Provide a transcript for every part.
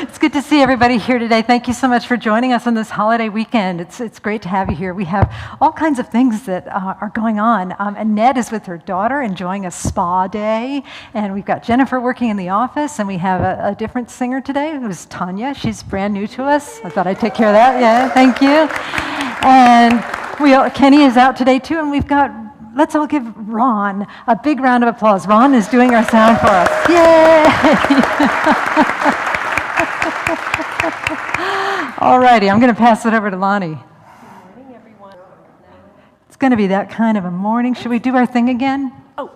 It's good to see everybody here today. Thank you so much for joining us on this holiday weekend. It's great to have you here. We have all kinds of things that are going on. And Ned is with her daughter enjoying a spa day. And we've got Jennifer working in the office. And we have a different singer today. It was Tanya. She's brand new to us. I thought I'd take care of that. Yeah, thank you. And Kenny is out today too. And we've got, let's all give Ron a big round of applause. Ron is doing our sound for us. Yay! All righty, I'm going to pass it over to Lonnie. Good morning, everyone. It's going to be that kind of a morning. Should we do our thing again? Oh.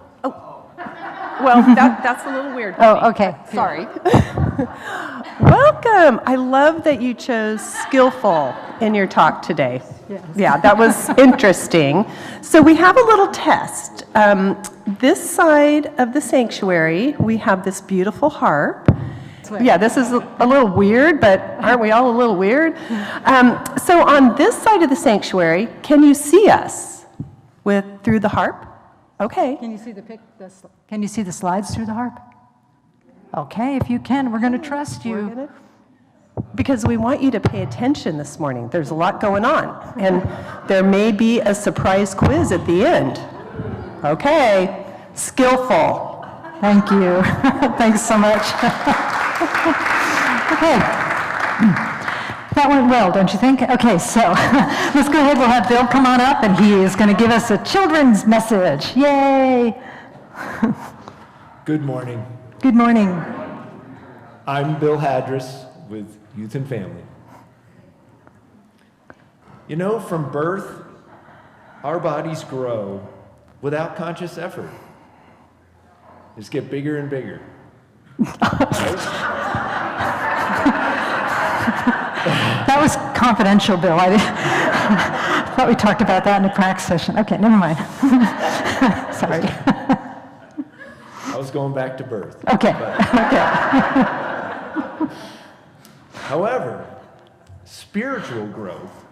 Well, that's a little weird. Oh, okay. Sorry. Welcome. I love that you chose SkillFul in your talk today. Yes. Yeah, that was interesting. So we have a little test. This side of the sanctuary, we have this beautiful harp. Yeah, this is a little weird, but aren't we all a little weird? So on this side of the sanctuary, can you see us through the harp? Okay. Can you see Can you see the slides through the harp? Okay, if you can, we're going to trust you. Because we want you to pay attention this morning. There's a lot going on, and there may be a surprise quiz at the end. Okay, SkillFul. Thank you. Thanks so much. Okay. That went well, don't you think? Okay, so let's go ahead. We'll have Bill come on up, and he is going to give us a children's message. Yay! Good morning. Good morning. I'm Bill Hadris with Youth and Family. You know, from birth, our bodies grow without conscious effort. They just get bigger and bigger. That was confidential, Bill. I thought we talked about that in a practice session. Okay, never mind. Sorry. I was going back to birth. Okay. Okay. However, spiritual growth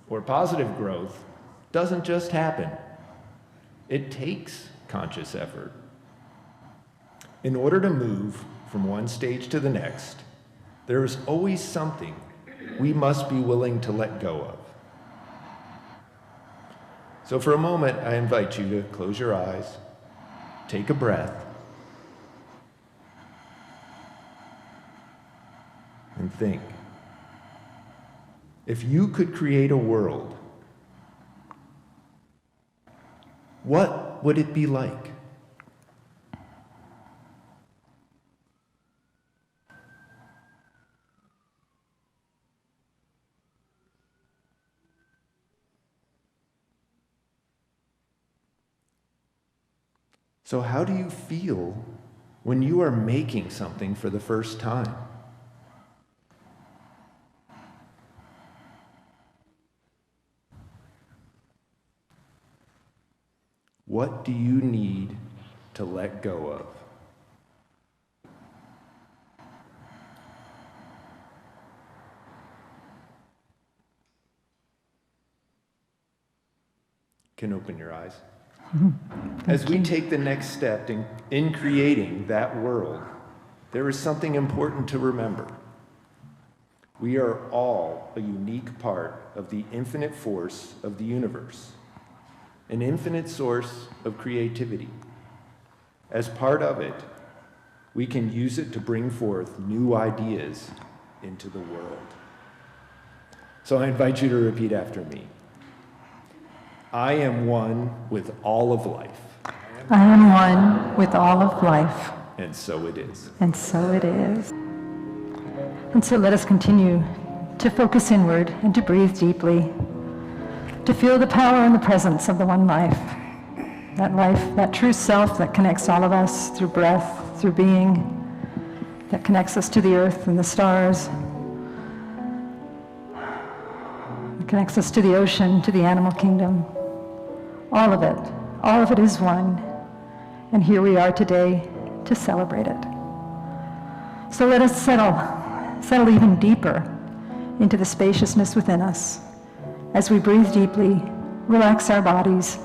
or positive growth doesn't just happen. It takes conscious effort. In order to move from one stage to the next, there is always something we must be willing to let go of. So for a moment, I invite you to close your eyes, take a breath, and think. If you could create a world, what would it be like? So how do you feel when you are making something for the first time? What do you need to let go of? You can open your eyes. As we take the next step in creating that world, there is something important to remember. We are all a unique part of the infinite force of the universe, an infinite source of creativity. As part of it, we can use it to bring forth new ideas into the world. So I invite you to repeat after me. I am one with all of life. I am one with all of life. And so it is. And so it is. And so let us continue to focus inward and to breathe deeply, to feel the power and the presence of the one life, that true self that connects all of us through breath, through being, that connects us to the earth and the stars, that connects us to the ocean, to the animal kingdom. All of it is one. And here we are today to celebrate it. So let us settle even deeper into the spaciousness within us as we breathe deeply, relax our bodies,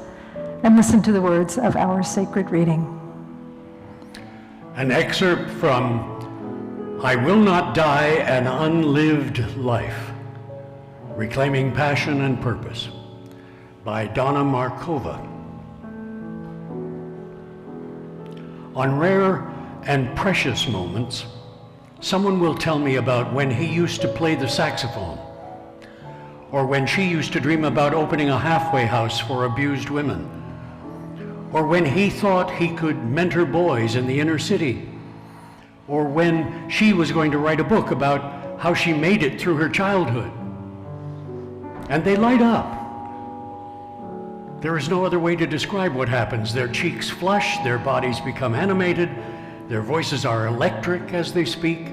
and listen to the words of our sacred reading. An excerpt from I Will Not Die an Unlived Life, Reclaiming Passion and Purpose by Donna Markova. On rare and precious moments, someone will tell me about when he used to play the saxophone, or when she used to dream about opening a halfway house for abused women, or when he thought he could mentor boys in the inner city, or when she was going to write a book about how she made it through her childhood. And they light up. There is no other way to describe what happens. Their cheeks flush, their bodies become animated, their voices are electric as they speak.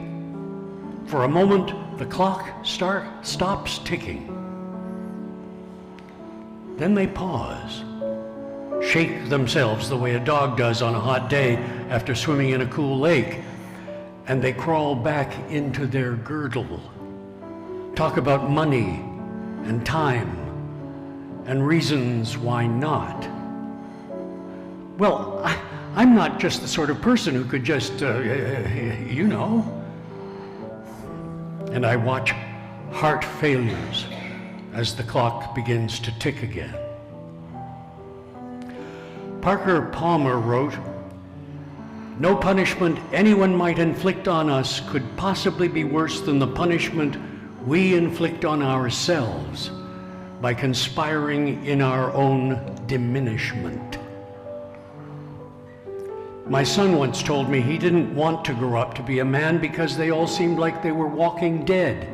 For a moment, the clock stops ticking. Then they pause, shake themselves the way a dog does on a hot day after swimming in a cool lake, and they crawl back into their girdle. Talk about money and time and reasons why not. Well, I'm not just the sort of person who could just, you know. And I watch heart failures as the clock begins to tick again. Parker Palmer wrote, "No punishment anyone might inflict on us could possibly be worse than the punishment we inflict on ourselves by conspiring in our own diminishment." My son once told me he didn't want to grow up to be a man because they all seemed like they were walking dead.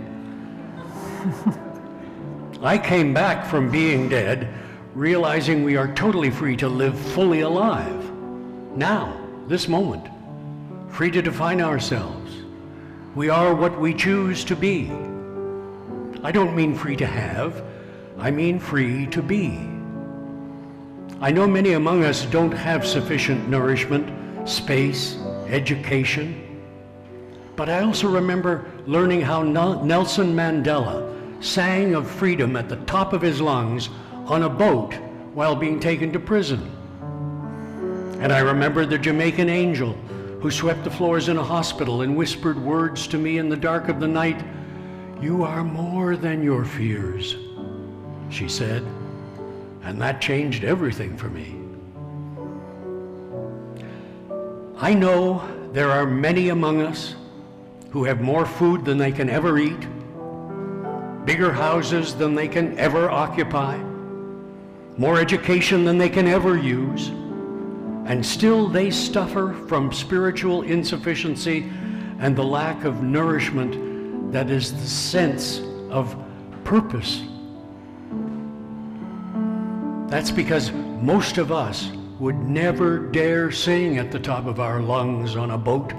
I came back from being dead, realizing we are totally free to live fully alive. Now, this moment, free to define ourselves. We are what we choose to be. I don't mean free to have, I mean free to be. I know many among us don't have sufficient nourishment, space, education, but I also remember learning how Nelson Mandela sang of freedom at the top of his lungs on a boat while being taken to prison. And I remember the Jamaican angel who swept the floors in a hospital and whispered words to me in the dark of the night. "You are more than your fears," she said, and that changed everything for me. I know there are many among us who have more food than they can ever eat, bigger houses than they can ever occupy, more education than they can ever use, and still they suffer from spiritual insufficiency and the lack of nourishment that is the sense of purpose. That's because most of us would never dare sing at the top of our lungs on a boat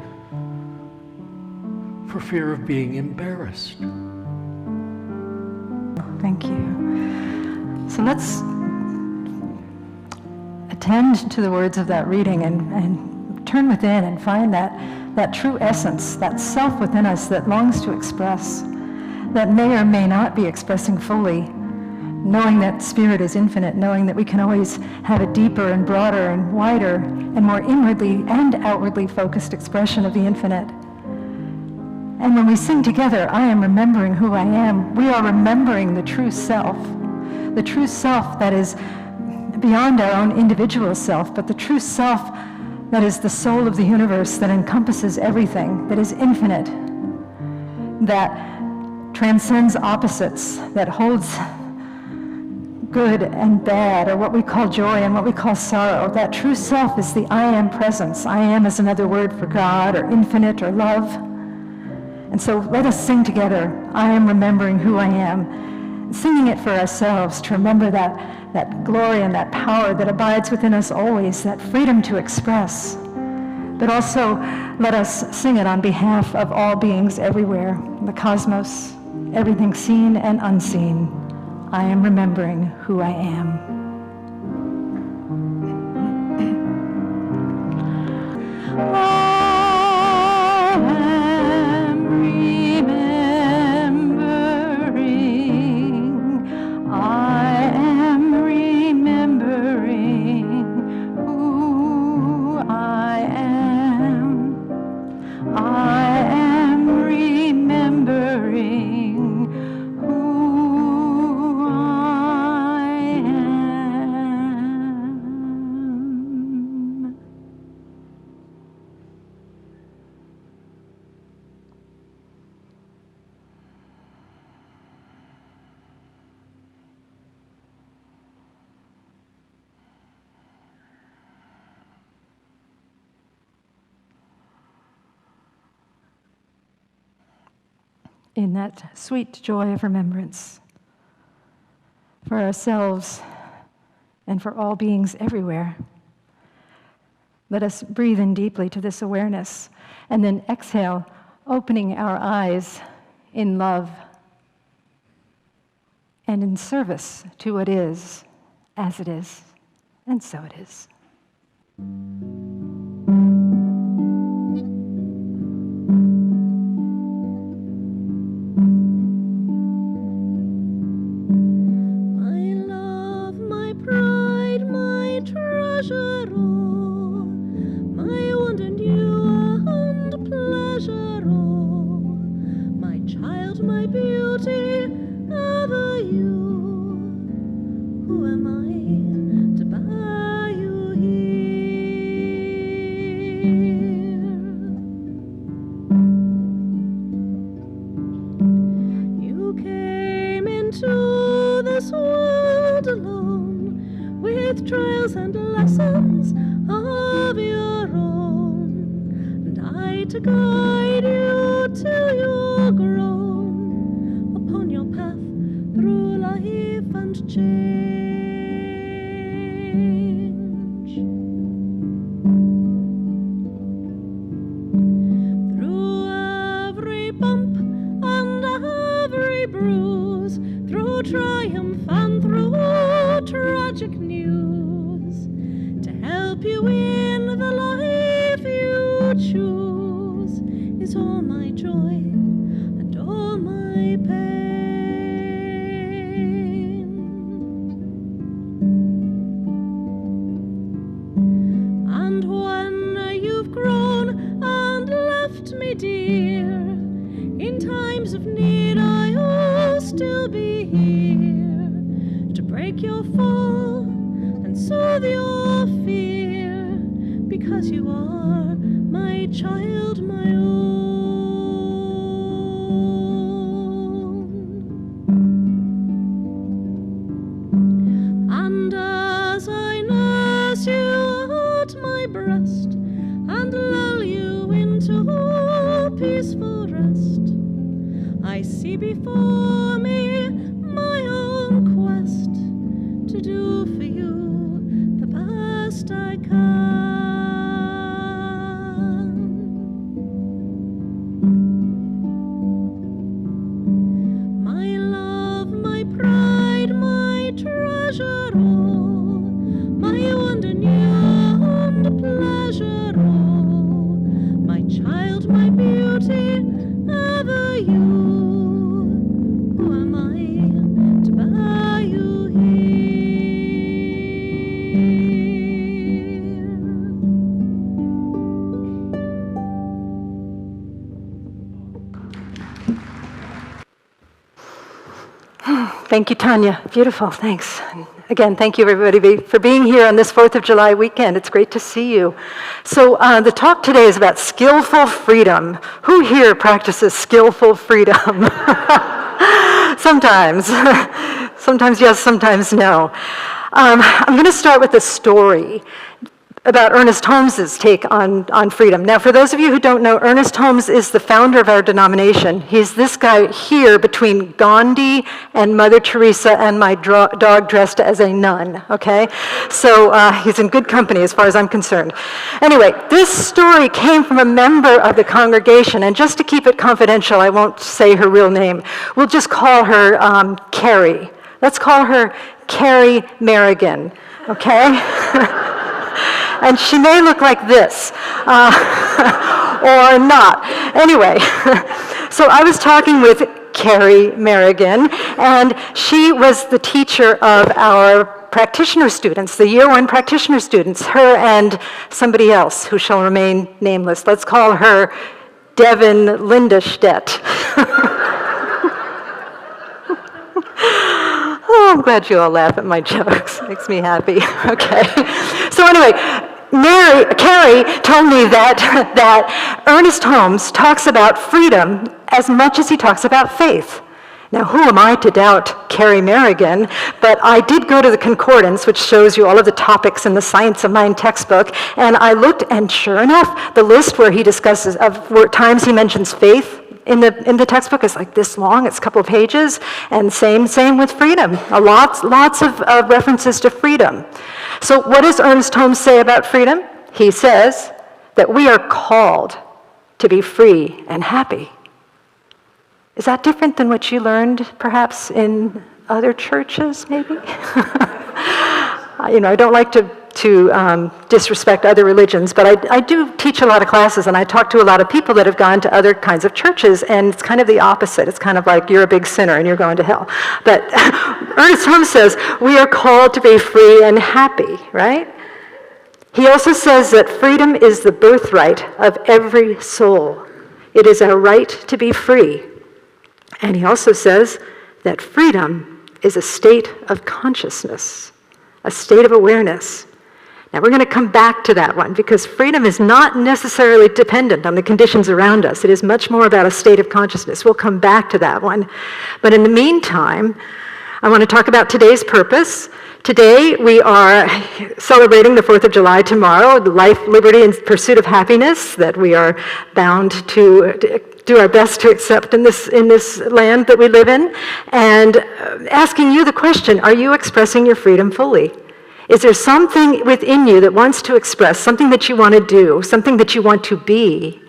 for fear of being embarrassed. Thank you. So let's attend to the words of that reading and turn within and find that true essence, that self within us that longs to express, that may or may not be expressing fully, knowing that spirit is infinite, knowing that we can always have a deeper and broader and wider and more inwardly and outwardly focused expression of the infinite. And when we sing together, "I am remembering who I am," we are remembering the true self that is beyond our own individual self, but the true self that is the soul of the universe, that encompasses everything, that is infinite, that transcends opposites, that holds good and bad, or what we call joy and what we call sorrow. That true self is the I am presence. I am is another word for God or infinite or love. And so let us sing together, "I am remembering who I am," singing it for ourselves to remember that glory and that power that abides within us always, that freedom to express. But also let us sing it on behalf of all beings everywhere, the cosmos, everything seen and unseen. I am remembering who I am. I am in that sweet joy of remembrance for ourselves and for all beings everywhere. Let us breathe in deeply to this awareness and then exhale, opening our eyes in love and in service to what is, as it is, and so it is. My love, my pride, my treasure, all, my wonder new and pleasure, all, my child, my beauty, ever you. Who am I to buy you here? You came into this world alone, with trials and lessons of your own, and I to guide you till you're grown upon your path through life and change. Through every bump and every bruise, through triumph and through tragic news, to help you in the life you choose, is all my joy and all my pain. And when you've grown and left me dear, in times of need I'll still be here, to break your fall and soothe your fear, because you are my child, my own. And as I nurse you at my breast and lull you into peaceful rest, I see before me my own quest to do for you the best I can. My love, my pride, my treasure, all, my wonder new and pleasure, all, my child, my beauty, ever you. Who am I to buy you here? Thank you, Tanya. Beautiful, thanks. And again, thank you everybody for being here on this 4th of July weekend. It's great to see you. So the talk today is about skillful freedom. Who here practices skillful freedom? Sometimes. Sometimes yes, sometimes no. I'm going to start with a story about Ernest Holmes' take on freedom. Now, for those of you who don't know, Ernest Holmes is the founder of our denomination. He's this guy here between Gandhi and Mother Teresa and my dog dressed as a nun, okay? So he's in good company as far as I'm concerned. Anyway, this story came from a member of the congregation, and just to keep it confidential, I won't say her real name. We'll just call her Carrie. Let's call her Carrie Merrigan, okay? And she may look like this, or not. Anyway, so I was talking with Carrie Merrigan, and she was the teacher of our practitioner students, the year 1 practitioner students, her and somebody else who shall remain nameless. Let's call her Devin Lindestedt. Oh, I'm glad you all laugh at my jokes. Makes me happy. Okay. So anyway, Carrie told me that Ernest Holmes talks about freedom as much as he talks about faith. Now, who am I to doubt Carrie Merrigan? But I did go to the concordance, which shows you all of the topics in the Science of Mind textbook, and I looked, and sure enough, the list where he discusses of times he mentions faith in the textbook is like this long. It's a couple of pages, and same with freedom. Lots of references to freedom. So what does Ernest Holmes say about freedom? He says that we are called to be free and happy. Is that different than what you learned, perhaps, in other churches, maybe? I don't like to disrespect other religions, but I do teach a lot of classes, and I talk to a lot of people that have gone to other kinds of churches, and it's kind of the opposite. It's kind of like you're a big sinner and you're going to hell. But Ernest Holmes says we are called to be free and happy, right? He also says that freedom is the birthright of every soul. It is our right to be free. And he also says that freedom is a state of consciousness, a state of awareness. Now, we're going to come back to that one because freedom is not necessarily dependent on the conditions around us. It is much more about a state of consciousness. We'll come back to that one. But in the meantime, I want to talk about today's purpose. Today, we are celebrating the 4th of July tomorrow, the life, liberty, and pursuit of happiness that we are bound to do our best to accept in this land that we live in. And asking you the question, are you expressing your freedom fully? Is there something within you that wants to express, something that you want to do, something that you want to be,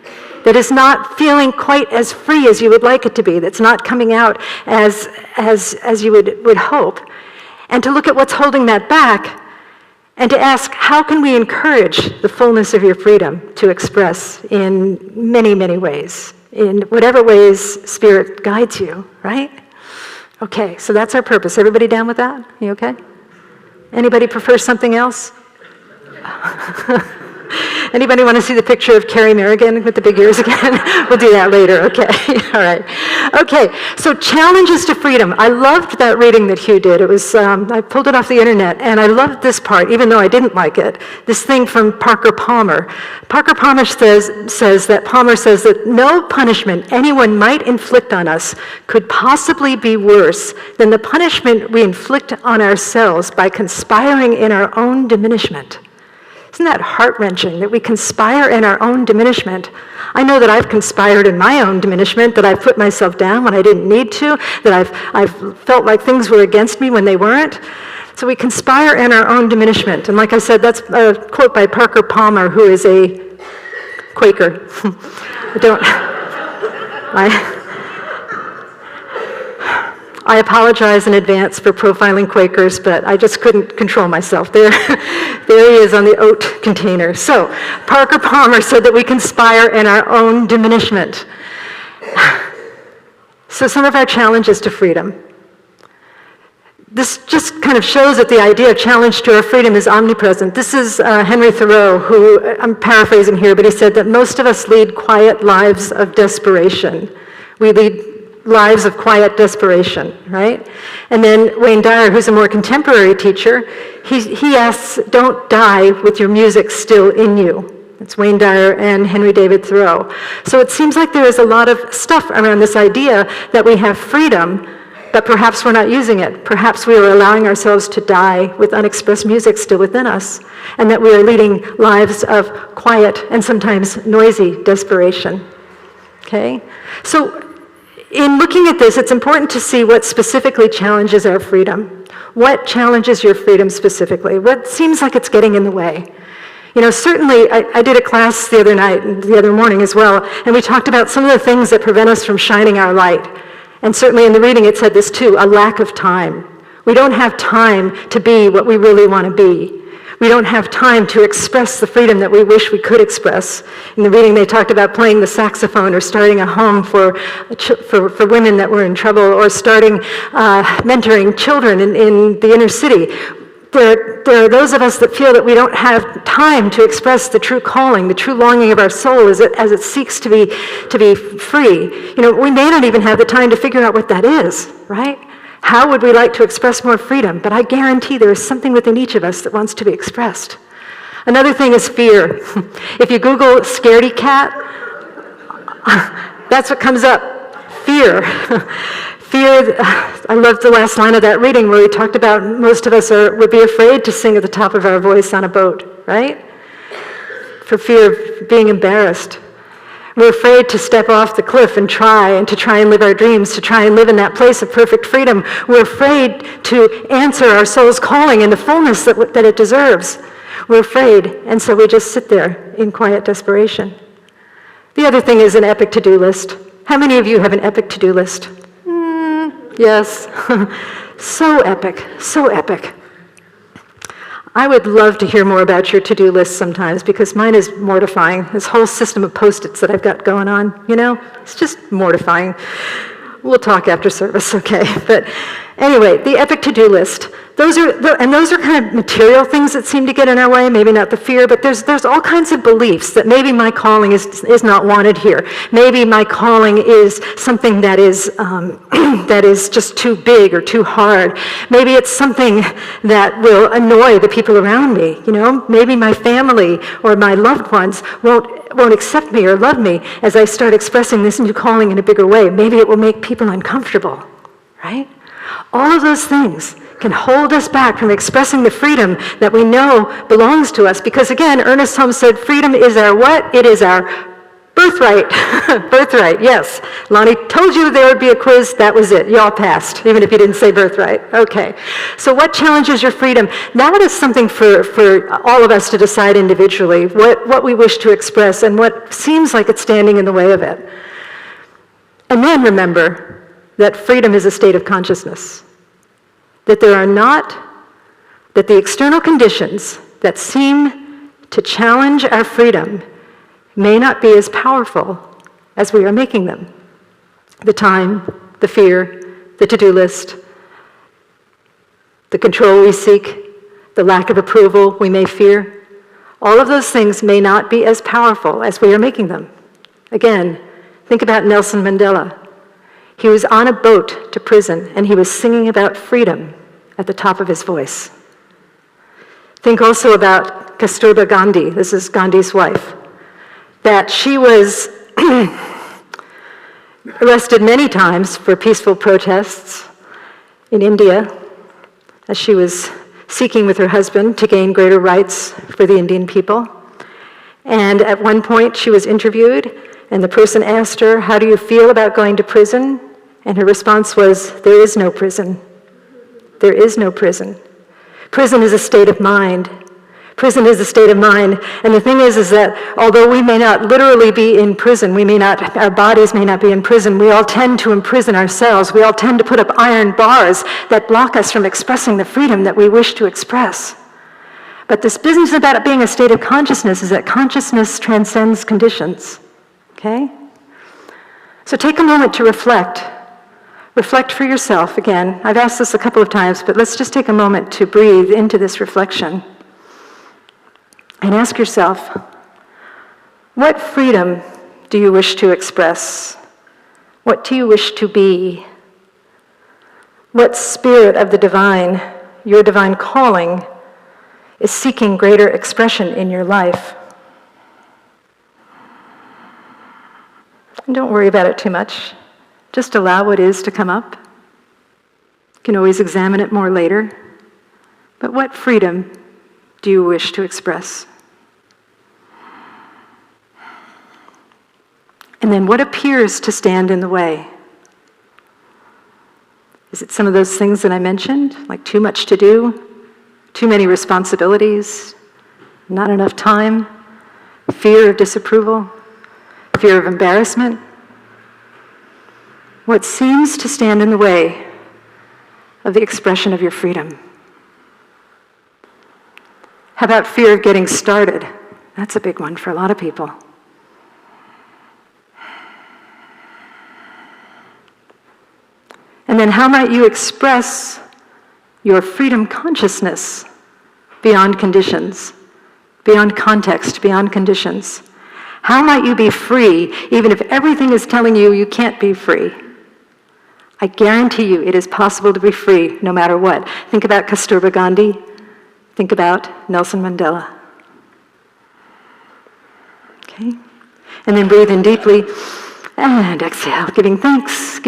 that is not feeling quite as free as you would like it to be, that's not coming out as you would hope? And to look at what's holding that back, and to ask, how can we encourage the fullness of your freedom to express in many, many ways, in whatever ways Spirit guides you, right? Okay, so that's our purpose. Everybody down with that? You okay? Anybody prefer something else? Anybody want to see the picture of Carrie Merrigan with the big ears again? We'll do that later, okay. All right. Okay, so challenges to freedom. I loved that reading that Hugh did. It was, I pulled it off the internet, and I loved this part, even though I didn't like it. This thing from Parker Palmer. Parker Palmer says that no punishment anyone might inflict on us could possibly be worse than the punishment we inflict on ourselves by conspiring in our own diminishment. Isn't that heart-wrenching that we conspire in our own diminishment? I know that I've conspired in my own diminishment, that I've put myself down when I didn't need to, that I've felt like things were against me when they weren't. So we conspire in our own diminishment. And like I said, that's a quote by Parker Palmer, who is a Quaker. I apologize in advance for profiling Quakers, but I just couldn't control myself. There he is on the oat container. So Parker Palmer said that we conspire in our own diminishment. So some of our challenges to freedom. This just kind of shows that the idea of challenge to our freedom is omnipresent. This is Henry Thoreau, who, I'm paraphrasing here, but he said that most of us lead quiet lives of desperation. We lead lives of quiet desperation, right? And then Wayne Dyer, who's a more contemporary teacher, he asks, don't die with your music still in you. It's Wayne Dyer and Henry David Thoreau. So it seems like there is a lot of stuff around this idea that we have freedom, but perhaps we're not using it. Perhaps we are allowing ourselves to die with unexpressed music still within us, and that we are leading lives of quiet and sometimes noisy desperation. Okay? So in looking at this, it's important to see what specifically challenges our freedom. What challenges your freedom specifically? What seems like it's getting in the way? You know, certainly, I did a class the other morning as well, and we talked about some of the things that prevent us from shining our light. And certainly in the reading it said this too, a lack of time. We don't have time to be what we really want to be. We don't have time to express the freedom that we wish we could express. In the reading, they talked about playing the saxophone or starting a home for women that were in trouble, or starting mentoring children in the inner city. There are those of us that feel that we don't have time to express the true calling, the true longing of our soul as it seeks to be free. You know, we may not even have the time to figure out what that is, right? How would we like to express more freedom? But I guarantee there is something within each of us that wants to be expressed. Another thing is fear. If you Google scaredy cat, that's what comes up. Fear. Fear, I loved the last line of that reading where he talked about most of us would be afraid to sing at the top of our voice on a boat, right? For fear of being embarrassed. We're afraid to step off the cliff and try and live our dreams, to try and live in that place of perfect freedom. We're afraid to answer our soul's calling in the fullness that it deserves. We're afraid, and so we just sit there in quiet desperation. The other thing is an epic to-do list. How many of you have an epic to-do list? Yes. So epic, so epic. I would love to hear more about your to-do list sometimes, because mine is mortifying. This whole system of Post-its that I've got going on, it's just mortifying. We'll talk after service, okay? But anyway, the epic to-do list. Those are kind of material things that seem to get in our way, maybe not the fear, but there's all kinds of beliefs that maybe my calling is not wanted here. Maybe my calling is something that is that is just too big or too hard. Maybe it's something that will annoy the people around me, Maybe my family or my loved ones won't accept me or love me as I start expressing this new calling in a bigger way. Maybe it will make people uncomfortable, right? All of those things can hold us back from expressing the freedom that we know belongs to us. Because again, Ernest Holmes said, freedom is our what? It is our birthright. Birthright, yes. Lonnie told you there would be a quiz. That was it. You all passed, even if you didn't say birthright. Okay. So what challenges your freedom? That is something for all of us to decide individually, what we wish to express and what seems like it's standing in the way of it. And then remember that freedom is a state of consciousness. That the external conditions that seem to challenge our freedom may not be as powerful as we are making them. The time, the fear, the to-do list, the control we seek, the lack of approval we may fear, all of those things may not be as powerful as we are making them. Again, think about Nelson Mandela. He was on a boat to prison, and he was singing about freedom at the top of his voice. Think also about Kasturba Gandhi. This is Gandhi's wife. That she was arrested many times for peaceful protests in India, as she was seeking with her husband to gain greater rights for the Indian people. And at one point, she was interviewed, and the person asked her, "How do you feel about going to prison?" And her response was, "There is no prison. There is no prison. Prison is a state of mind. Prison is a state of mind." And the thing is that although we may not literally be in prison, our bodies may not be in prison, we all tend to imprison ourselves. We all tend to put up iron bars that block us from expressing the freedom that we wish to express. But this business about it being a state of consciousness is that consciousness transcends conditions, okay? So take a moment to reflect. Reflect for yourself. Again, I've asked this a couple of times, but let's just take a moment to breathe into this reflection. And ask yourself, what freedom do you wish to express? What do you wish to be? What spirit of the divine, your divine calling, is seeking greater expression in your life? And don't worry about it too much. Just allow what is to come up. You can always examine it more later. But what freedom do you wish to express? And then what appears to stand in the way? Is it some of those things that I mentioned, like too much to do, too many responsibilities, not enough time, fear of disapproval, fear of embarrassment? What seems to stand in the way of the expression of your freedom? How about fear of getting started? That's a big one for a lot of people. And then how might you express your freedom consciousness beyond conditions, beyond context, beyond conditions? How might you be free even if everything is telling you you can't be free? I guarantee you it is possible to be free no matter what. Think about Kasturba Gandhi. Think about Nelson Mandela. Okay? And then breathe in deeply and exhale, giving thanks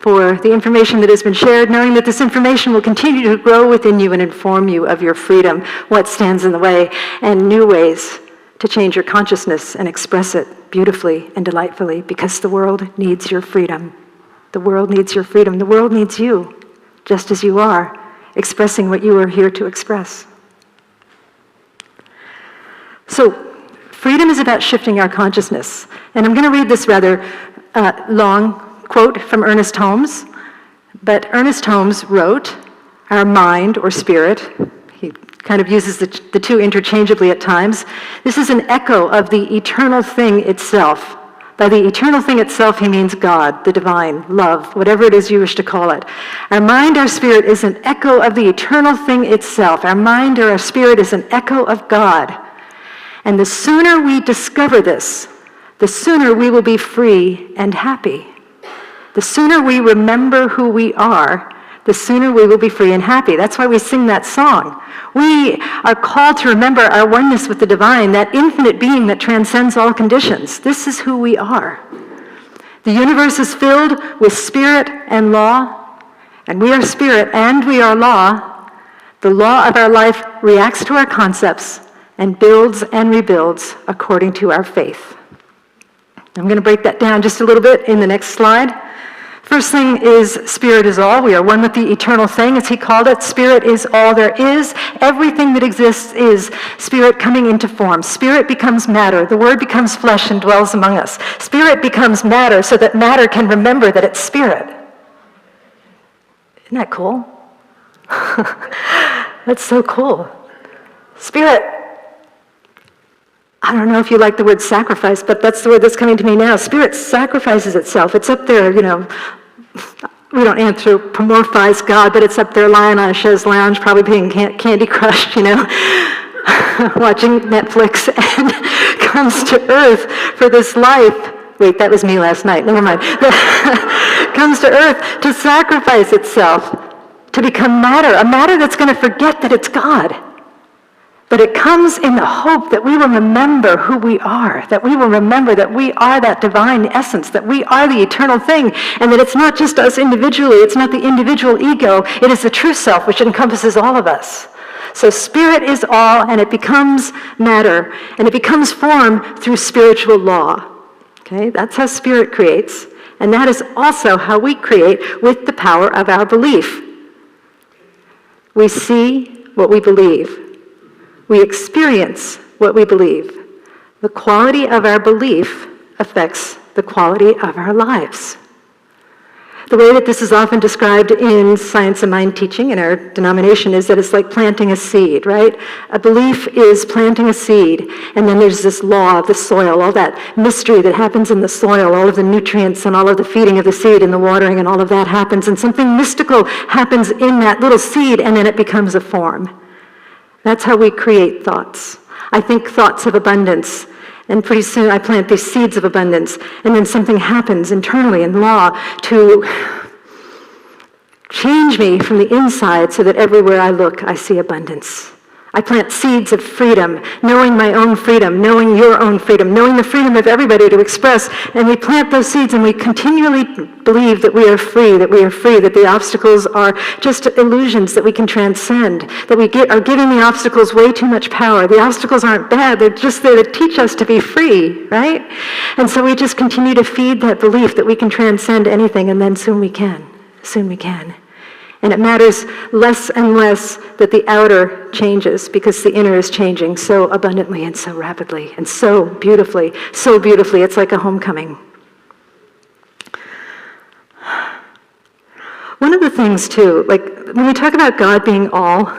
for the information that has been shared, knowing that this information will continue to grow within you and inform you of your freedom, what stands in the way, and new ways to change your consciousness and express it beautifully and delightfully, because the world needs your freedom. The world needs your freedom. The world needs you, just as you are, expressing what you are here to express. So, freedom is about shifting our consciousness. And I'm going to read this rather long quote from Ernest Holmes. But Ernest Holmes wrote, "Our mind or spirit," he kind of uses the two interchangeably at times, "this is an echo of the eternal thing itself." By the eternal thing itself, he means God, the divine, love, whatever it is you wish to call it. Our mind, our spirit is an echo of the eternal thing itself. Our mind or our spirit is an echo of God. And the sooner we discover this, the sooner we will be free and happy. The sooner we remember who we are, the sooner we will be free and happy. That's why we sing that song. We are called to remember our oneness with the divine, that infinite being that transcends all conditions. This is who we are. The universe is filled with spirit and law, and we are spirit and we are law. The law of our life reacts to our concepts and builds and rebuilds according to our faith. I'm going to break that down just a little bit in the next slide. First thing is spirit is all. We are one with the eternal thing, as he called it. Spirit is all there is. Everything that exists is spirit coming into form. Spirit becomes matter. The word becomes flesh and dwells among us. Spirit becomes matter so that matter can remember that it's spirit. Isn't that cool? That's so cool. Spirit. I don't know if you like the word sacrifice, but that's the word that's coming to me now. Spirit sacrifices itself. It's up there, we don't anthropomorphize God, but it's up there lying on a chaise lounge, probably playing Candy Crush, watching Netflix, and comes to earth for this life. Wait, that was me last night. Never mind. Comes to earth to sacrifice itself, to become matter, a matter that's going to forget that it's God. But it comes in the hope that we will remember who we are, that we will remember that we are that divine essence, that we are the eternal thing, and that it's not just us individually, it's not the individual ego, it is the true self which encompasses all of us. So spirit is all, and it becomes matter, and it becomes form through spiritual law. Okay, that's how spirit creates, and that is also how we create with the power of our belief. We see what we believe. We experience what we believe. The quality of our belief affects the quality of our lives. The way that this is often described in science of mind teaching in our denomination is that it's like planting a seed, right? A belief is planting a seed, and then there's this law of the soil, all that mystery that happens in the soil, all of the nutrients and all of the feeding of the seed and the watering and all of that happens, and something mystical happens in that little seed, and then it becomes a form. That's how we create thoughts. I think thoughts of abundance, and pretty soon I plant these seeds of abundance, and then something happens internally in law to change me from the inside so that everywhere I look, I see abundance. I plant seeds of freedom, knowing my own freedom, knowing your own freedom, knowing the freedom of everybody to express, and we plant those seeds and we continually believe that we are free, that the obstacles are just illusions that we can transcend, that we are giving the obstacles way too much power. The obstacles aren't bad, they're just there to teach us to be free, right? And so we just continue to feed that belief that we can transcend anything, and then soon we can. And it matters less and less that the outer changes, because the inner is changing so abundantly and so rapidly and so beautifully. It's like a homecoming. One of the things, too, like when we talk about God being all,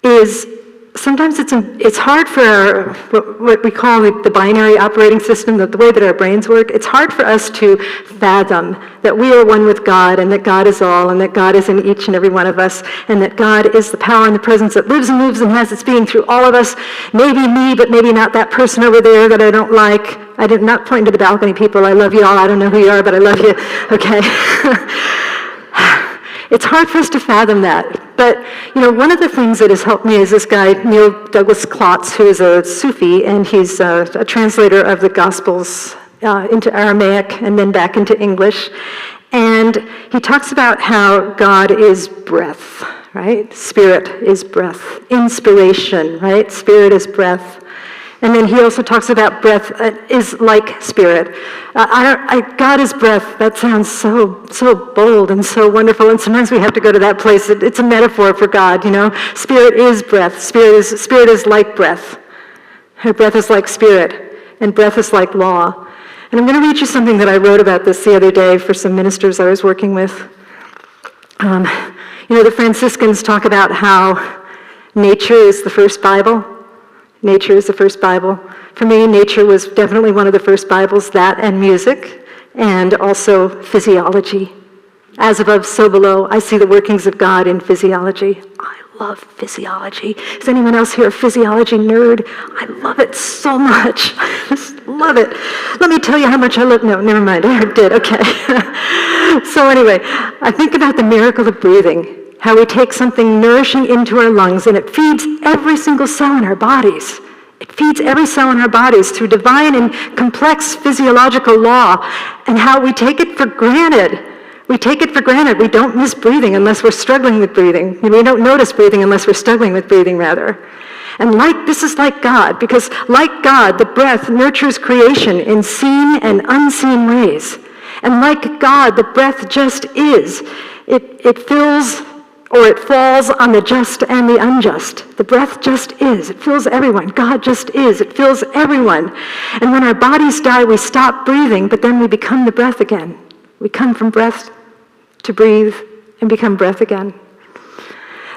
is sometimes it's hard for what we call the binary operating system, the way that our brains work. It's hard for us to fathom that we are one with God, and that God is all, and that God is in each and every one of us, and that God is the power and the presence that lives and moves and has its being through all of us. Maybe me, but maybe not that person over there that I don't like. I did not point to the balcony people. I love you all. I don't know who you are, but I love you. Okay. It's hard for us to fathom that. But, one of the things that has helped me is this guy, Neil Douglas Klotz, who is a Sufi, and he's a translator of the Gospels into Aramaic and then back into English. And And he talks about how God is breath, right? Spirit is breath. Inspiration, right? Spirit is breath. And then he also talks about breath is like spirit. God is breath. That sounds so bold and so wonderful. And sometimes we have to go to that place. It's a metaphor for God, you know. Spirit is breath. Spirit is like breath. Her breath is like spirit, and breath is like law. And I'm going to read you something that I wrote about this the other day for some ministers I was working with. You know, the Franciscans talk about how nature is the first Bible. Nature is the first Bible. For me, nature was definitely one of the first Bibles, that and music, and also physiology. As above, so below. I see the workings of God in physiology. I love physiology. Is anyone else here a physiology nerd? I love it so much. I just love it. Let me tell you how much I love. No, never mind. I did. Okay. So anyway, I think about the miracle of breathing. How we take something nourishing into our lungs and it feeds every single cell in our bodies. It feeds every cell in our bodies through divine and complex physiological law, and how we take it for granted. We take it for granted. We don't miss breathing unless we're struggling with breathing. We don't notice breathing unless we're struggling with breathing, rather. And this is like God, because like God, the breath nurtures creation in seen and unseen ways. And like God, the breath just is. It fills or it falls on the just and the unjust. The breath just is. It fills everyone. God just is. It fills everyone. And when our bodies die, we stop breathing, but then we become the breath again. We come from breath to breathe and become breath again.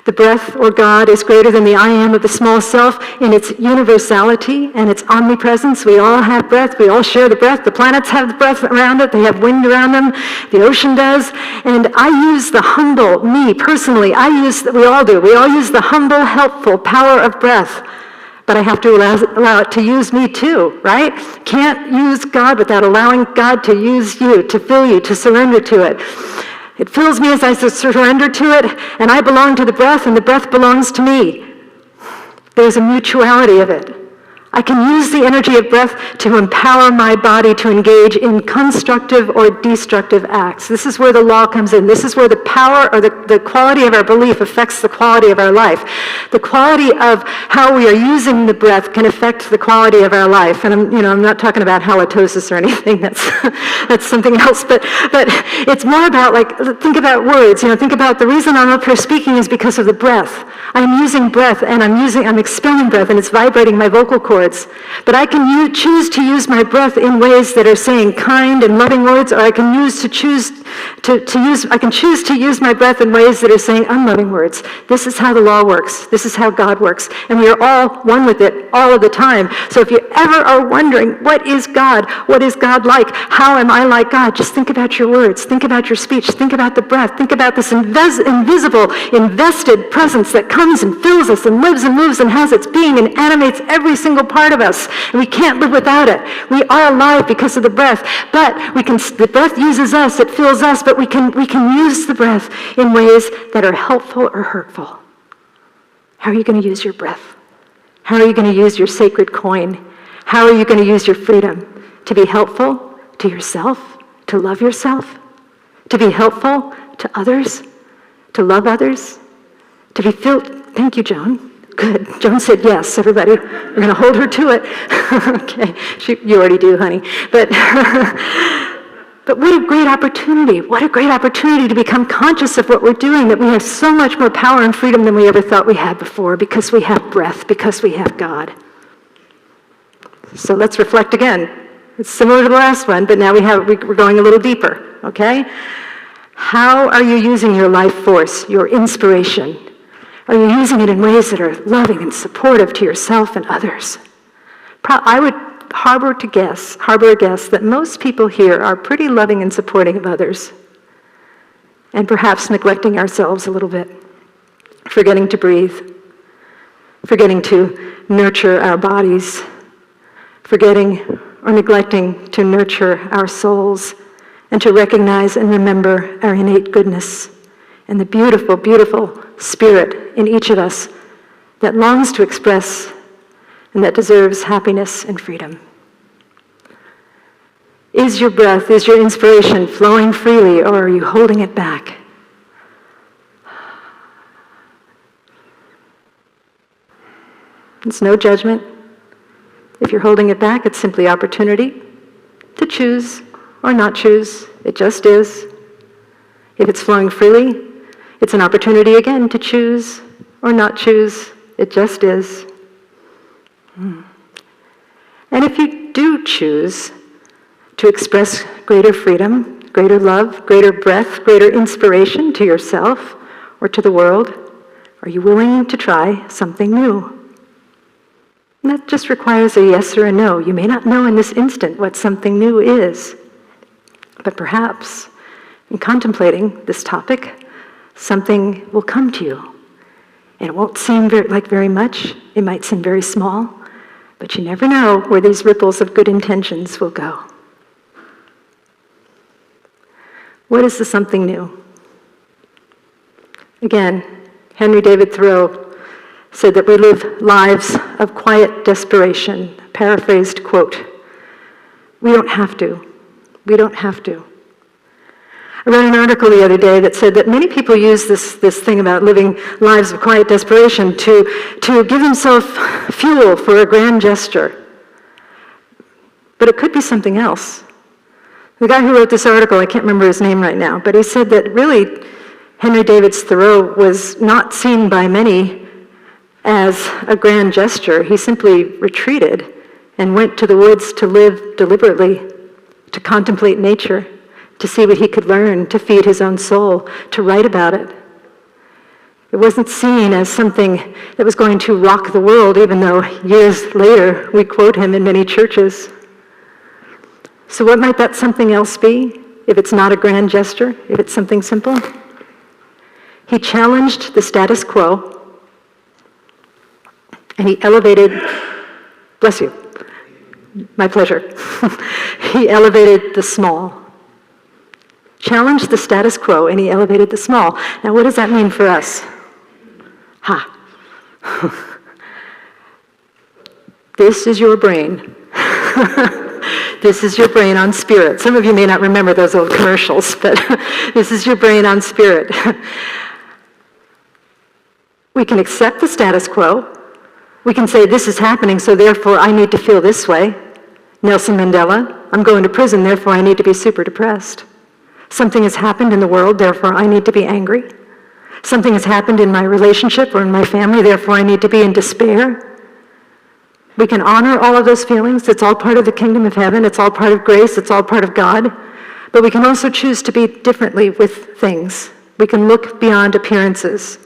The breath, or God, is greater than the I am of the small self in its universality and its omnipresence. We all have breath. We all share the breath. The planets have the breath around it. They have wind around them. The ocean does. And I use the humble, me personally, we all do. We all use the humble, helpful power of breath. But I have to allow it to use me too, right? Can't use God without allowing God to use you, to fill you, to surrender to it. It fills me as I surrender to it, and I belong to the breath, and the breath belongs to me. There's a mutuality of it. I can use the energy of breath to empower my body to engage in constructive or destructive acts. This is where the law comes in. This is where the power or the quality of our belief affects the quality of our life. The quality of how we are using the breath can affect the quality of our life. And I'm not talking about halitosis or anything. That's something else. But it's more about, think about words. Think about the reason I'm up here speaking is because of the breath. I'm using breath, and I'm expelling breath, and it's vibrating my vocal cords. But I can choose to use my breath in ways that are saying kind and loving words, or I can choose to use my breath in ways that are saying unloving words. This is how the law works. This is how God works. And we are all one with it all of the time. So if you ever are wondering, what is God? What is God like? How am I like God? Just think about your words. Think about your speech. Think about the breath. Think about this invisible, invested presence that comes and fills us and lives and moves and has its being and animates every single part of us. And we can't live without it. We are alive because of the breath. But the breath uses us. It fills us. But we can use the breath in ways that are helpful or hurtful. How are you going to use your breath? How are you going to use your sacred coin? How are you going to use your freedom to be helpful to yourself, to love yourself, to be helpful to others, to love others, to be filled? Thank you, Joan. Good. Joan said yes, everybody. We're going to hold her to it. Okay. You already do, honey. But what a great opportunity. What a great opportunity to become conscious of what we're doing, that we have so much more power and freedom than we ever thought we had before, because we have breath, because we have God. So let's reflect again. It's similar to the last one, but now we're going a little deeper, okay? How are you using your life force, your inspiration? Are you using it in ways that are loving and supportive to yourself and others? I would harbor a guess that most people here are pretty loving and supporting of others, and perhaps neglecting ourselves a little bit, forgetting to breathe, forgetting to nurture our bodies, forgetting or neglecting to nurture our souls, and to recognize and remember our innate goodness and the beautiful, beautiful spirit in each of us that longs to express and that deserves happiness and freedom. Is your breath, is your inspiration flowing freely, or are you holding it back? It's no judgment. If you're holding it back, it's simply opportunity to choose or not choose. It just is. If it's flowing freely, it's an opportunity again to choose or not choose. It just is. And if you do choose to express greater freedom, greater love, greater breath, greater inspiration to yourself or to the world, are you willing to try something new? And that just requires a yes or a no. You may not know in this instant what something new is, but perhaps in contemplating this topic, something will come to you. And it won't seem like very much. It might seem very small, but you never know where these ripples of good intentions will go. What is the something new? Again, Henry David Thoreau said that we live lives of quiet desperation. Paraphrased quote. We don't have to. We don't have to. I read an article the other day that said that many people use this thing about living lives of quiet desperation to give themselves fuel for a grand gesture. But it could be something else. The guy who wrote this article, I can't remember his name right now, but he said that really Henry David Thoreau was not seen by many as a grand gesture. He simply retreated and went to the woods to live deliberately, to contemplate nature, to see what he could learn, to feed his own soul, to write about it. It wasn't seen as something that was going to rock the world, even though years later we quote him in many churches. So what might that something else be, if it's not a grand gesture, if it's something simple? He challenged the status quo, and he elevated, bless you, my pleasure. He elevated the small. Challenged the status quo, and he elevated the small. Now, what does that mean for us? This is your brain. This is your brain on spirit. Some of you may not remember those old commercials, but this is your brain on spirit. We can accept the status quo. We can say, this is happening, so therefore I need to feel this way. Nelson Mandela, I'm going to prison, therefore I need to be super depressed. Something has happened in the world, therefore I need to be angry. Something has happened in my relationship or in my family, therefore I need to be in despair. We can honor all of those feelings. It's all part of the kingdom of heaven. It's all part of grace. It's all part of God. But we can also choose to be differently with things. We can look beyond appearances.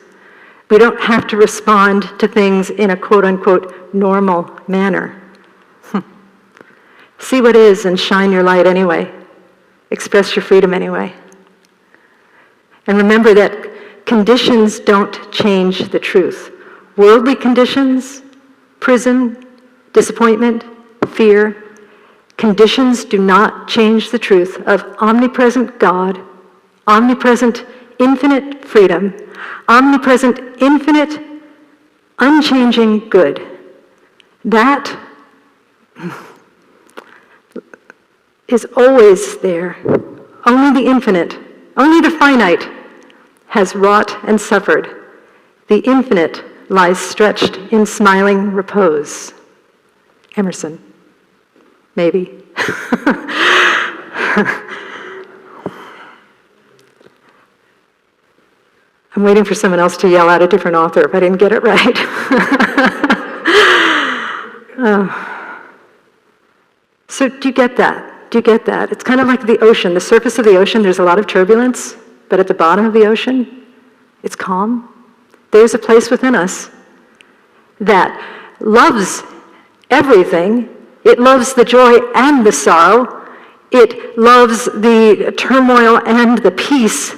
We don't have to respond to things in a quote-unquote normal manner. See what is and shine your light anyway. Express your freedom anyway. And remember that conditions don't change the truth. Worldly conditions, prison, disappointment, fear, conditions do not change the truth of omnipresent God, omnipresent infinite freedom, omnipresent infinite unchanging good. That is always there. Only the infinite, only the finite has wrought and suffered. The infinite lies stretched in smiling repose. Emerson, maybe. I'm waiting for someone else to yell out a different author if I didn't get it right. So do you get that? Do you get that? It's kind of like the ocean. The surface of the ocean, there's a lot of turbulence, but at the bottom of the ocean, it's calm. There's a place within us that loves everything. It loves the joy and the sorrow. It loves the turmoil and the peace.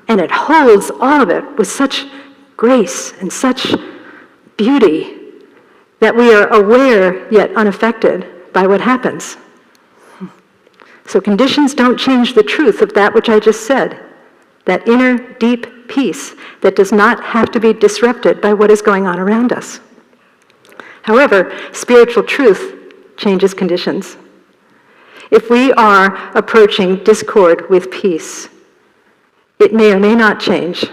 And it holds all of it with such grace and such beauty that we are aware yet unaffected by what happens. So conditions don't change the truth of that which I just said, that inner deep peace that does not have to be disrupted by what is going on around us. However, spiritual truth changes conditions. If we are approaching discord with peace, it may or may not change,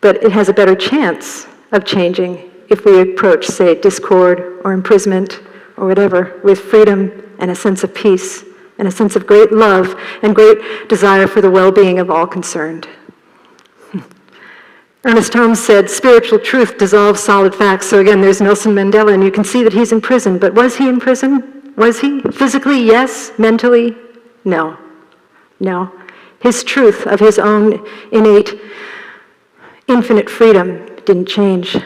but it has a better chance of changing if we approach, say, discord or imprisonment or whatever with freedom and a sense of peace and a sense of great love and great desire for the well-being of all concerned. Ernest Holmes said, spiritual truth dissolves solid facts. So again, there's Nelson Mandela, and you can see that he's in prison. But was he in prison? Was he? Physically, yes. Mentally, no. No. His truth of his own innate, infinite freedom didn't change.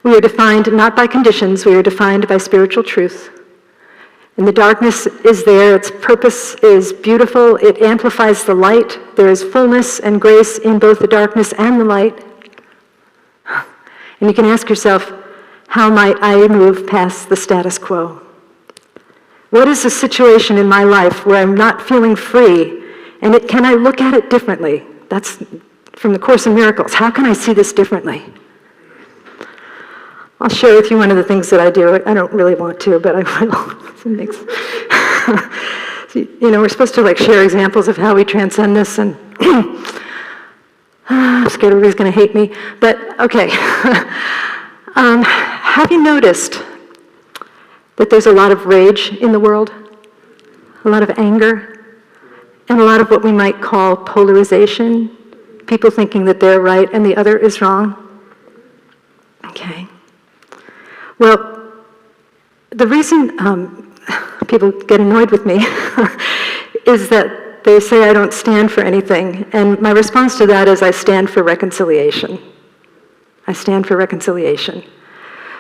We are defined not by conditions, we are defined by spiritual truth. And the darkness is there, its purpose is beautiful, it amplifies the light. There is fullness and grace in both the darkness and the light. And you can ask yourself, how might I move past the status quo? What is the situation in my life where I'm not feeling free, and can I look at it differently? That's from the Course in Miracles. How can I see this differently? I'll share with you one of the things that I do. I don't really want to, but I will. We're supposed to share examples of how we transcend this, and I'm scared everybody's going to hate me. But okay, have you noticed that there's a lot of rage in the world, a lot of anger, and a lot of what we might call polarization? People thinking that they're right and the other is wrong. Okay. Well, the reason people get annoyed with me is that they say I don't stand for anything. And my response to that is I stand for reconciliation. I stand for reconciliation.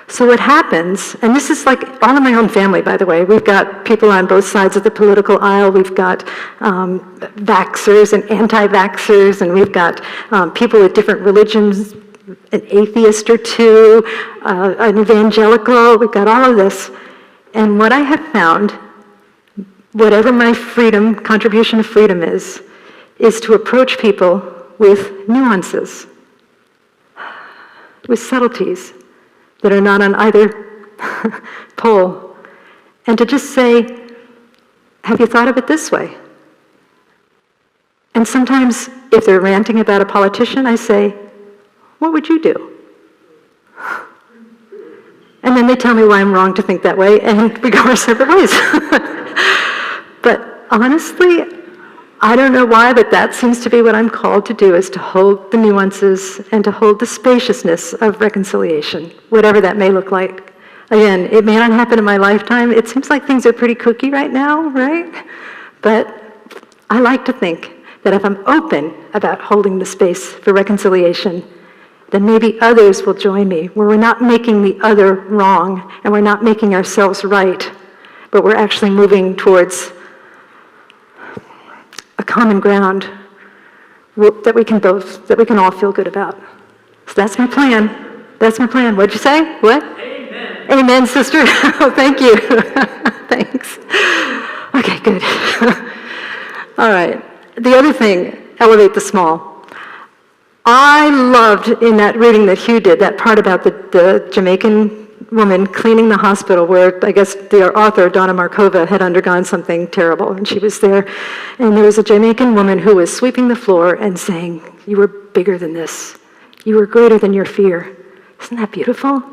So what happens, and this is all in my own family, by the way. We've got people on both sides of the political aisle. We've got vaxxers and anti-vaxxers, and we've got people with different religions, an atheist or two, an evangelical. We've got all of this. And what I have found, whatever my contribution to freedom is to approach people with nuances, with subtleties that are not on either pole, and to just say, have you thought of it this way? And sometimes, if they're ranting about a politician, I say, what would you do? And then they tell me why I'm wrong to think that way, and we go our separate ways. But honestly, I don't know why, but that seems to be what I'm called to do, is to hold the nuances and to hold the spaciousness of reconciliation, whatever that may look like. Again, it may not happen in my lifetime. It seems like things are pretty kooky right now, right? But I like to think that if I'm open about holding the space for reconciliation, then maybe others will join me, where we're not making the other wrong and we're not making ourselves right, but we're actually moving towards a common ground that we can all feel good about. So that's my plan. That's my plan. What'd you say? What? Amen. Amen, sister. Oh, thank you. Thanks. Okay, good. All right. The other thing, elevate the small. I loved in that reading that Hugh did, that part about the Jamaican woman cleaning the hospital, where I guess the author, Donna Markova, had undergone something terrible, and she was there, and there was a Jamaican woman who was sweeping the floor and saying, you were bigger than this. You were greater than your fear. Isn't that beautiful?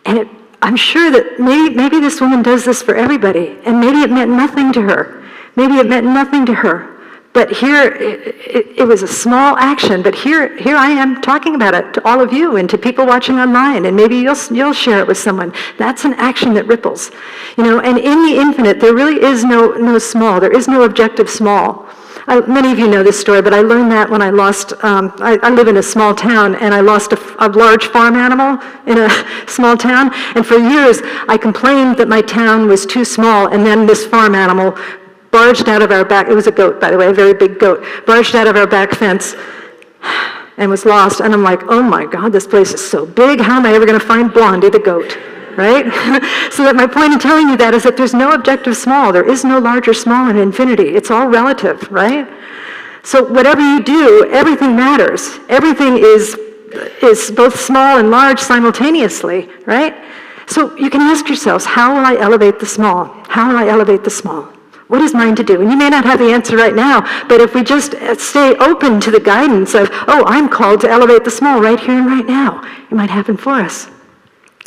And I'm sure that maybe this woman does this for everybody, and maybe it meant nothing to her. Maybe it meant nothing to her. But here, it was a small action, but here I am talking about it to all of you and to people watching online, and maybe you'll share it with someone. That's an action that ripples. And in the infinite, there really is no small. There is no objective small. Many of you know this story, but I learned that when I lost, I live in a small town, and I lost a large farm animal in a small town, and for years I complained that my town was too small, and then this farm animal barged out of our back, it was a goat, by the way, a very big goat, barged out of our back fence and was lost. And I'm like, oh my God, this place is so big. How am I ever going to find Blondie the goat, right? So that my point in telling you that is that there's no objective small. There is no large or small in infinity. It's all relative, right? So whatever you do, everything matters. Everything is both small and large simultaneously, right? So you can ask yourselves, how will I elevate the small? How will I elevate the small? What is mine to do? And you may not have the answer right now, but if we just stay open to the guidance of, oh, I'm called to elevate the small right here and right now, it might happen for us.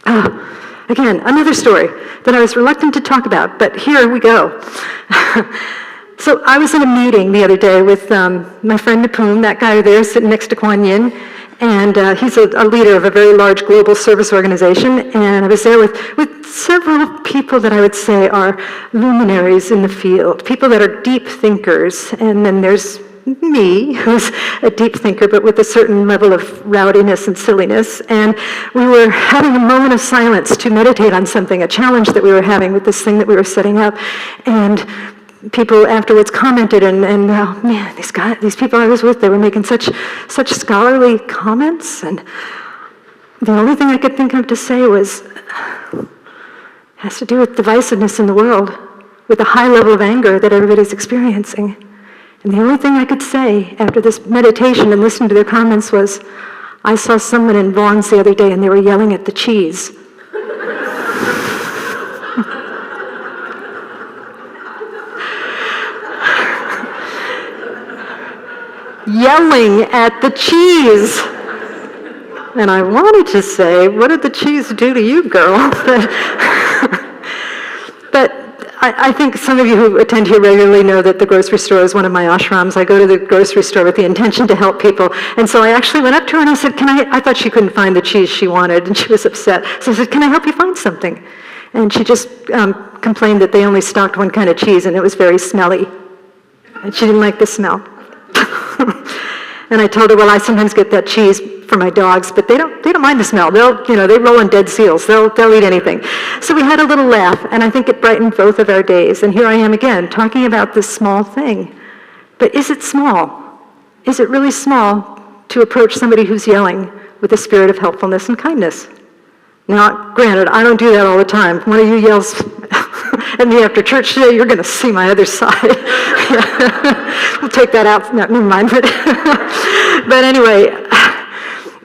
Again, another story that I was reluctant to talk about, but here we go. So I was in a meeting the other day with my friend Nipun, that guy there sitting next to Kuan Yin, and he's a leader of a very large global service organization, and I was there with several people that I would say are luminaries in the field, people that are deep thinkers, and then there's me, who's a deep thinker, but with a certain level of rowdiness and silliness, and we were having a moment of silence to meditate on something, a challenge that we were having with this thing that we were setting up, and people afterwards commented, and oh, man, these people I was with, they were making such scholarly comments, and the only thing I could think of to say was, has to do with divisiveness in the world, with the high level of anger that everybody's experiencing. And the only thing I could say after this meditation and listening to their comments was, I saw someone in Vaughn's the other day and they were yelling at the cheese. Yelling at the cheese. And I wanted to say, what did the cheese do to you, girl? But I think some of you who attend here regularly know that the grocery store is one of my ashrams. I go to the grocery store with the intention to help people. And so I actually went up to her and I said, I thought she couldn't find the cheese she wanted, and she was upset. So I said, can I help you find something? And she just complained that they only stocked one kind of cheese and it was very smelly. And she didn't like the smell. And I told her, well, I sometimes get that cheese for my dogs, but they don't mind the smell. They roll in dead seals. They'll eat anything. So we had a little laugh, and I think it brightened both of our days. And here I am again, talking about this small thing. But is it small? Is it really small to approach somebody who's yelling with a spirit of helpfulness and kindness? Now, granted, I don't do that all the time. One of you yells at me after church today, you're going to see my other side. We'll take that out. No, never mind. But anyway,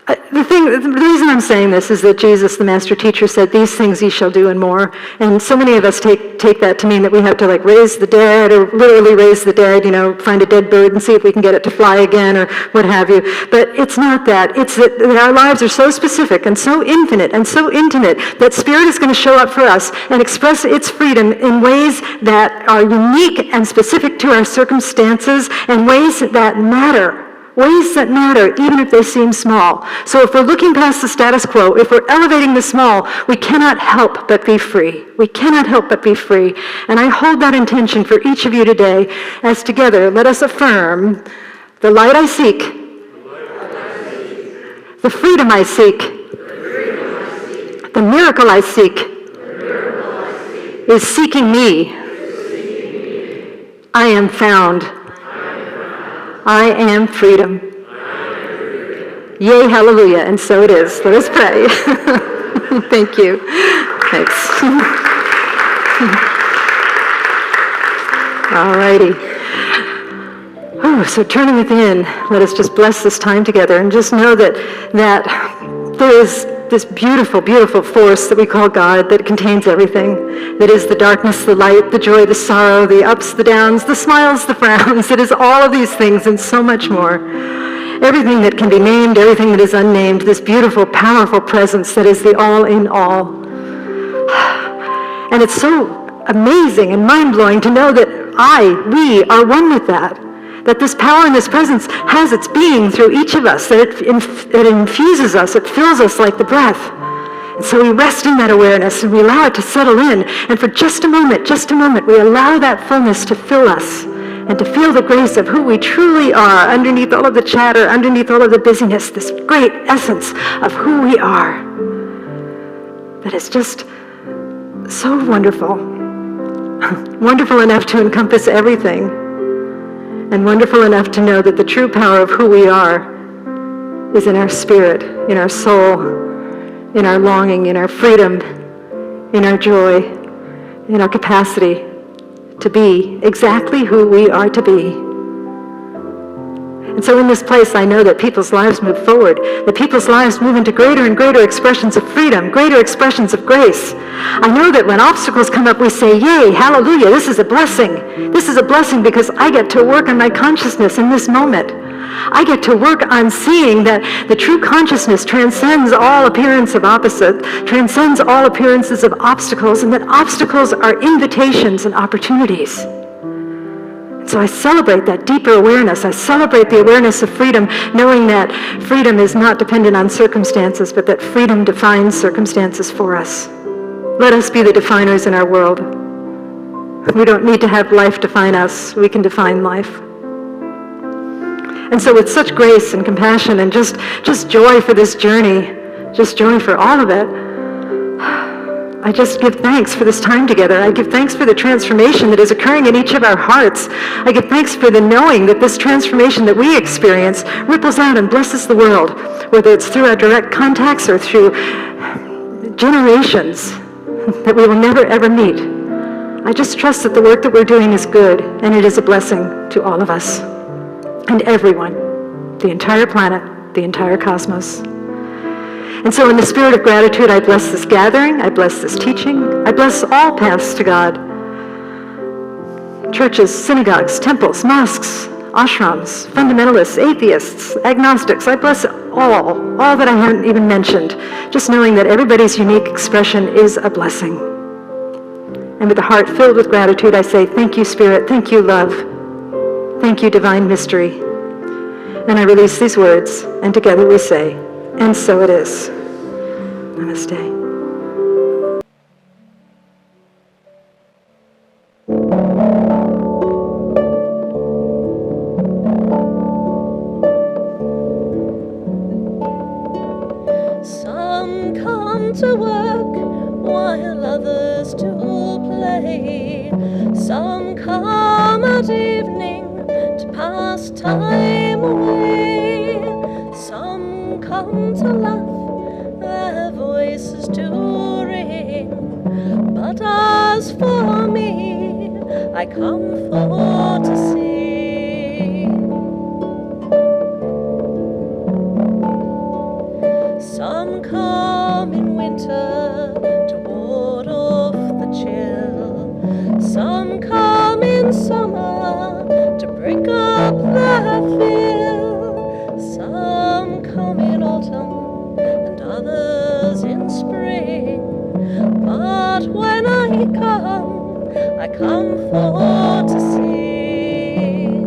the reason I'm saying this is that Jesus, the master teacher, said, these things ye shall do and more. And so many of us take that to mean that we have to raise the dead, or literally raise the dead, find a dead bird and see if we can get it to fly again, or what have you. But it's not that. It's that our lives are so specific and so infinite and so intimate that Spirit is going to show up for us and express its freedom in ways that are unique and specific to our circumstances, and ways that matter. Ways that matter, even if they seem small. So if we're looking past the status quo, if we're elevating the small, we cannot help but be free. We cannot help but be free. And I hold that intention for each of you today, as together let us affirm, the light I seek, the freedom I seek, the miracle I seek, is seeking me. I am found. I am freedom. Yay, hallelujah, and so it is. Let us pray. Thank you. Thanks. All righty. Oh, so turning within, let us just bless this time together and just know that there is this beautiful, beautiful force that we call God that contains everything, that is the darkness, the light, the joy, the sorrow, the ups, the downs, the smiles, the frowns. It is all of these things and so much more. Everything that can be named, everything that is unnamed, this beautiful, powerful presence that is the all in all. And it's so amazing and mind-blowing to know that we are one with that this power and this presence has its being through each of us, that it infuses us, it fills us like the breath. And so we rest in that awareness and we allow it to settle in. And for just a moment, we allow that fullness to fill us and to feel the grace of who we truly are underneath all of the chatter, underneath all of the busyness, this great essence of who we are. That is just so wonderful. Wonderful enough to encompass everything. And wonderful enough to know that the true power of who we are is in our spirit, in our soul, in our longing, in our freedom, in our joy, in our capacity to be exactly who we are to be. And so in this place, I know that people's lives move forward, that people's lives move into greater and greater expressions of freedom, greater expressions of grace. I know that when obstacles come up, we say, yay, hallelujah, this is a blessing. This is a blessing because I get to work on my consciousness in this moment. I get to work on seeing that the true consciousness transcends all appearance of opposite, transcends all appearances of obstacles, and that obstacles are invitations and opportunities. So I celebrate that deeper awareness. I celebrate the awareness of freedom, knowing that freedom is not dependent on circumstances, but that freedom defines circumstances for us. Let us be the definers in our world. We don't need to have life define us. We can define life. And so with such grace and compassion and just joy for this journey, just joy for all of it, I just give thanks for this time together. I give thanks for the transformation that is occurring in each of our hearts. I give thanks for the knowing that this transformation that we experience ripples out and blesses the world, whether it's through our direct contacts or through generations that we will never ever meet. I just trust that the work that we're doing is good, and it is a blessing to all of us and everyone, the entire planet, the entire cosmos. And so in the spirit of gratitude, I bless this gathering, I bless this teaching, I bless all paths to God. Churches, synagogues, temples, mosques, ashrams, fundamentalists, atheists, agnostics, I bless all that I haven't even mentioned, just knowing that everybody's unique expression is a blessing. And with a heart filled with gratitude, I say, thank you, Spirit, thank you, love, thank you, divine mystery. And I release these words, and together we say, and so it is. Namaste. Some come to work while others to play. Some come at evening to pass time away. Some come to laugh, their voices do ring. But as for me, I come for to sing. Some come in winter to ward off the chill. Some come in summer to break up their fill. Some come in autumn and others in spring. But when I come for to sing.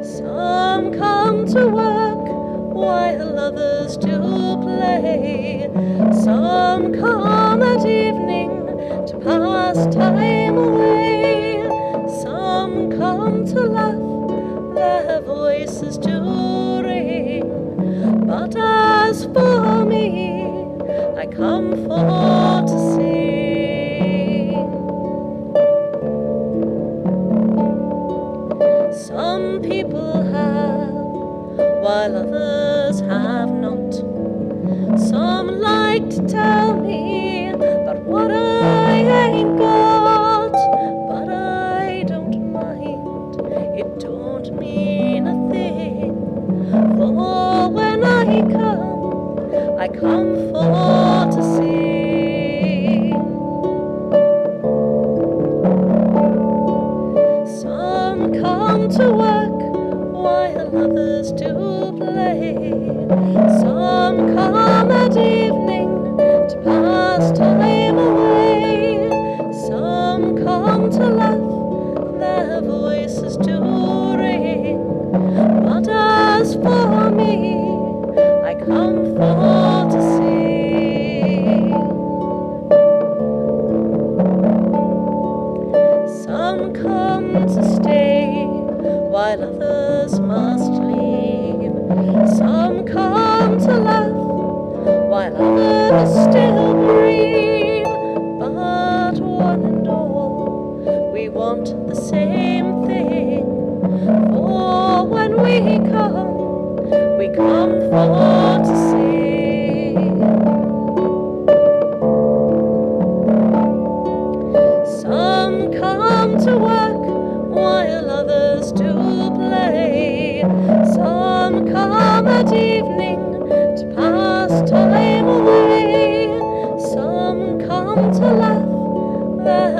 Some come to work while others to play. Some come at evening to pass time away. Some come to laugh, their voices do ring. But as for me, I come for to sing. Some people have, while others have not. Some like to tell me about what I ain't got, but I don't mind, it don't mean a thing. For when I come for to sing. Some come to work while others do play. Some come at evening to pass time away. Some come to laugh, their voices do ring. But as for me, I come for to sing. Some come to stay while others must leave. Some come to laugh while others still grieve. But one and all, we want the same thing. For when we come for to sing. Some come to work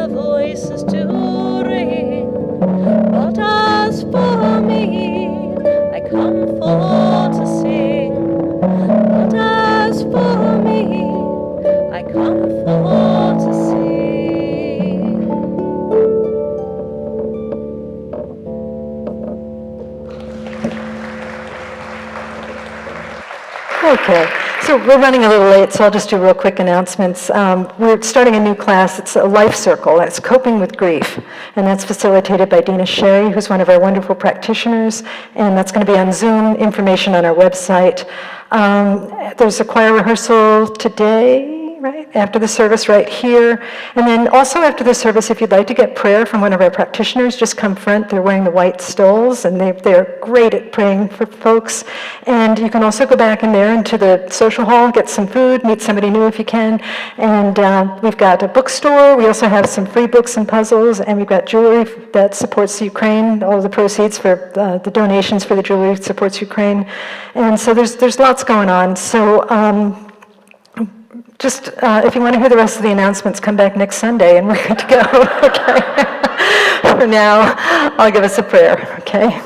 the voices to ring. But as for me, I come for to sing. But as for me, I come for to sing. Okay, so we're running a little late, so I'll just do real quick announcements. We're starting a new class. It's a life circle. It's coping with grief, and that's facilitated by Dina Sherry, who's one of our wonderful practitioners, and that's going to be on Zoom. Information on our website. There's a choir rehearsal today, right, after the service right here. And then also after the service, if you'd like to get prayer from one of our practitioners, just come front. They're wearing the white stoles, and they're great at praying for folks. And you can also go back in there into the social hall, get some food, meet somebody new if you can. And we've got a bookstore. We also have some free books and puzzles, and we've got jewelry that supports Ukraine. All of the proceeds for the donations for the jewelry supports Ukraine. And so there's lots going on. So just if you want to hear the rest of the announcements, come back next Sunday and we're good to go. Okay. For now, I'll give us a prayer, okay?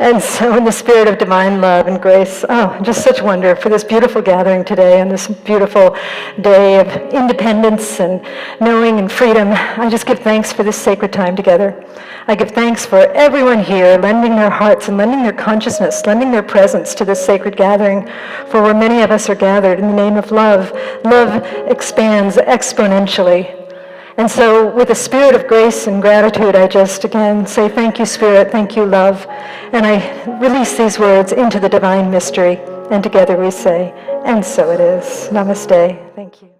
And so in the spirit of divine love and grace, just such wonder for this beautiful gathering today and this beautiful day of independence and knowing and freedom. I just give thanks for this sacred time together. I give thanks for everyone here lending their hearts and lending their consciousness, lending their presence to this sacred gathering, for where many of us are gathered in the name of love, love expands exponentially. And so with a spirit of grace and gratitude, I just again say thank you, Spirit, thank you, love. And I release these words into the divine mystery. And together we say, and so it is. Namaste. Thank you.